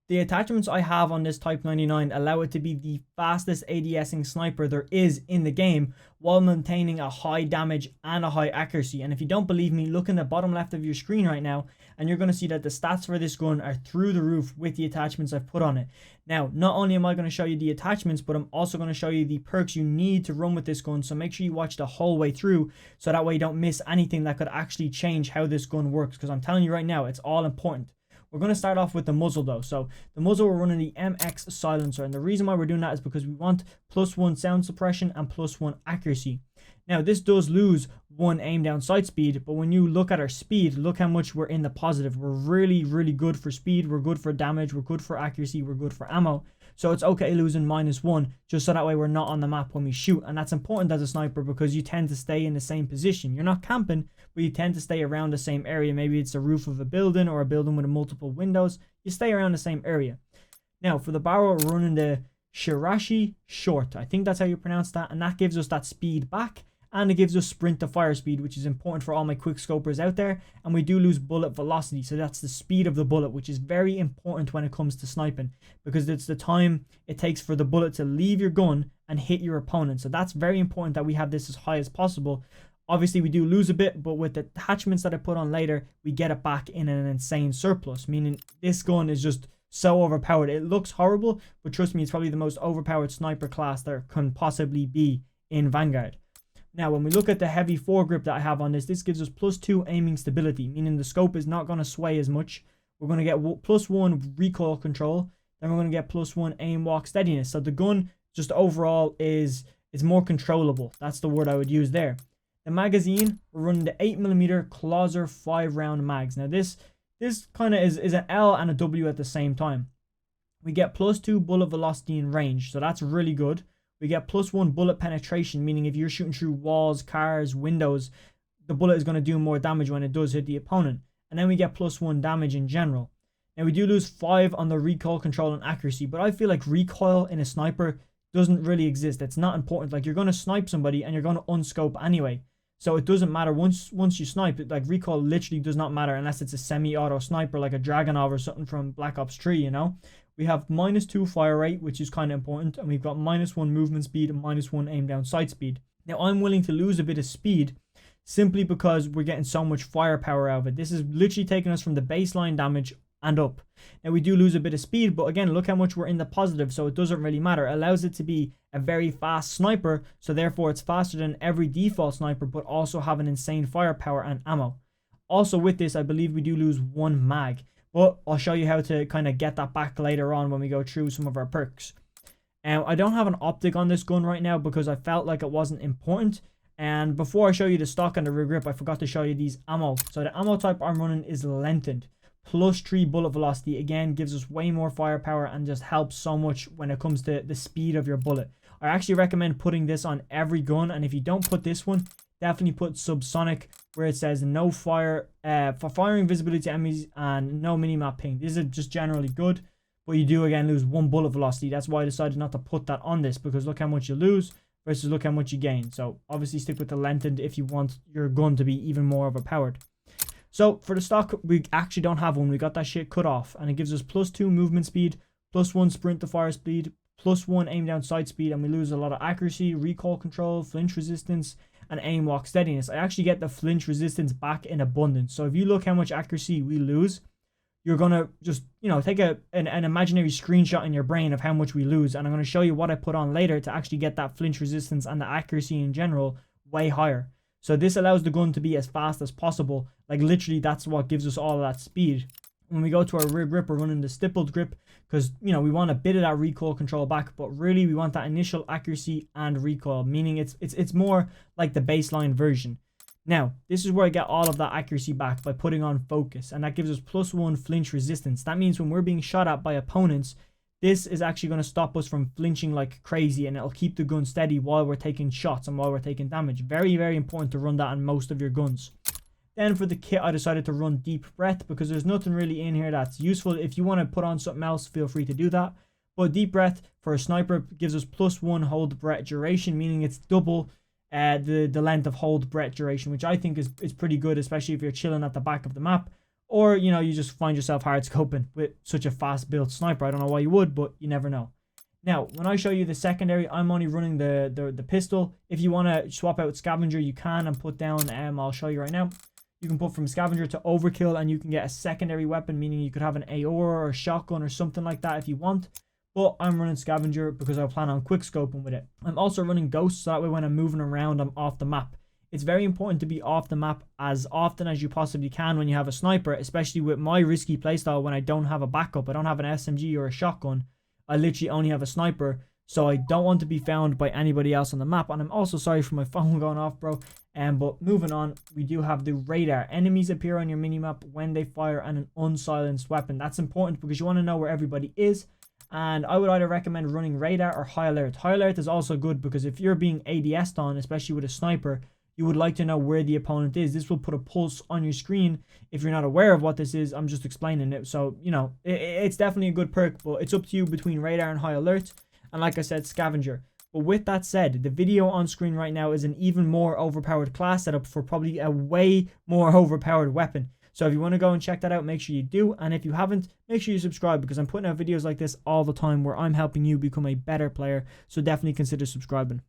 The attachments I have on this Type 99 allow it to be the fastest ADSing sniper there is in the game while maintaining a high damage and a high accuracy. And if you don't believe me, look in the bottom left of your screen right now and you're going to see that the stats for this gun are through the roof with the attachments I've put on it. Now, not only am I going to show you the attachments, but I'm also going to show you the perks you need to run with this gun. So make sure you watch the whole way through so that way you don't miss anything that could actually change how this gun works. Because I'm telling you right now, it's all important. We're going to start off with the muzzle though. So the muzzle, we're running the MX silencer. And the reason why we're doing that is because we want +1 sound suppression and +1 accuracy. Now this does lose 1 aim down sight speed, but when you look at our speed, look how much we're in the positive. We're really, really good for speed. We're good for damage. We're good for accuracy. We're good for ammo. So it's okay losing -1 just so that way we're not on the map when we shoot. And that's important as a sniper because you tend to stay in the same position. You're not camping, but you tend to stay around the same area. Maybe it's the roof of a building or a building with multiple windows. You stay around the same area. Now for the barrel, we're running the Shirashi Short. I think that's how you pronounce that. And that gives us that speed back. And it gives us sprint to fire speed, which is important for all my quick scopers out there. And we do lose bullet velocity, so that's the speed of the bullet, which is very important when it comes to sniping, because it's the time it takes for the bullet to leave your gun and hit your opponent. So that's very important that we have this as high as possible. Obviously we do lose a bit, but with the attachments that I put on later, we get it back in an insane surplus, meaning this gun is just so overpowered. It looks horrible, but trust me, it's probably the most overpowered sniper class there can possibly be in Vanguard. Now, when we look at the heavy foregrip that I have on this, this gives us +2 aiming stability, meaning the scope is not going to sway as much. We're going to get +1 recoil control. Then we're going to get +1 aim walk steadiness. So the gun just overall is more controllable. That's the word I would use there. The magazine, we're running the 8mm Closer 5-round mags. Now this kind of is an L and a W at the same time. We get +2 bullet velocity and range, so that's really good. We get +1 bullet penetration, meaning if you're shooting through walls, cars, windows, the bullet is going to do more damage when it does hit the opponent. And then we get +1 damage in general. Now we do lose 5 on the recoil control and accuracy, but I feel like recoil in a sniper doesn't really exist. It's not important. Like, you're going to snipe somebody and you're going to unscope anyway. So it doesn't matter once you snipe it. Like, recoil literally does not matter unless it's a semi-auto sniper like a Dragonov or something from Black Ops 3, you know. We have -2 fire rate, which is kind of important, and we've got -1 movement speed and -1 aim down sight speed. Now I'm willing to lose a bit of speed simply because we're getting so much firepower out of it. This is literally taking us from the baseline damage and up. Now we do lose a bit of speed, but again, look how much we're in the positive, so it doesn't really matter. It allows it to be a very fast sniper, so therefore it's faster than every default sniper, but also have an insane firepower and ammo. Also with this, I believe we do lose 1 mag. But I'll show you how to kind of get that back later on when we go through some of our perks. I don't have an optic on this gun right now because I felt like it wasn't important. And before I show you the stock and the rear grip, I forgot to show you these ammo. So the ammo type I'm running is lengthened. +3 bullet velocity. Again, gives us way more firepower and just helps so much when it comes to the speed of your bullet. I actually recommend putting this on every gun. And if you don't put this one, definitely put subsonic, where it says no fire for firing visibility to enemies and no minimap ping. This is just generally good, but you do again lose 1 bullet velocity. That's why I decided not to put that on this, because look how much you lose versus look how much you gain. So obviously stick with the lengthened if you want your gun to be even more overpowered. So for the stock, we actually don't have one. We got that shit cut off, and it gives us +2 movement speed, +1 sprint to fire speed, +1 aim down sight speed, and we lose a lot of accuracy, recoil control, flinch resistance, and aim walk steadiness. I actually get the flinch resistance back in abundance. So if you look how much accuracy we lose, you're going to just, you know, take an imaginary screenshot in your brain of how much we lose. And I'm going to show you what I put on later to actually get that flinch resistance and the accuracy in general way higher. So this allows the gun to be as fast as possible. Like, literally, that's what gives us all of that speed. When we go to our rear grip, we're running the stippled grip because, you know, we want a bit of that recoil control back, but really we want that initial accuracy and recoil, meaning it's more like the baseline version. Now, this is where I get all of that accuracy back by putting on focus, and that gives us +1 flinch resistance. That means when we're being shot at by opponents, this is actually going to stop us from flinching like crazy, and it'll keep the gun steady while we're taking shots and while we're taking damage. Very, very important to run that on most of your guns. Then for the kit, I decided to run deep breath because there's nothing really in here that's useful. If you want to put on something else, feel free to do that. But deep breath for a sniper gives us +1 hold breath duration, meaning it's double the length of hold breath duration, which I think is pretty good, especially if you're chilling at the back of the map, or, you know, you just find yourself hard scoping with such a fast built sniper. I don't know why you would, but you never know. Now, when I show you the secondary, I'm only running the pistol. If you want to swap out scavenger, you can, and put down, I'll show you right now. You can put from scavenger to overkill, and you can get a secondary weapon, meaning you could have an AR or a shotgun or something like that if you want. But I'm running scavenger because I plan on quick scoping with it. I'm also running ghost, so that way when I'm moving around, I'm off the map. It's very important to be off the map as often as you possibly can when you have a sniper, especially with my risky playstyle when I don't have a backup. I don't have an SMG or a shotgun. I literally only have a sniper, so I don't want to be found by anybody else on the map. And I'm also sorry for my phone going off, bro. But moving on, we do have the radar. Enemies appear on your minimap when they fire an unsilenced weapon. That's important because you want to know where everybody is. And I would either recommend running radar or high alert. High alert is also good because if you're being ADS'd on, especially with a sniper, you would like to know where the opponent is. This will put a pulse on your screen. If you're not aware of what this is, I'm just explaining it. So, you know, it's definitely a good perk, but it's up to you between radar and high alert. And like I said, scavenger. But with that said, the video on screen right now is an even more overpowered class setup for probably a way more overpowered weapon. So if you want to go and check that out, make sure you do. And if you haven't, make sure you subscribe because I'm putting out videos like this all the time where I'm helping you become a better player. So definitely consider subscribing.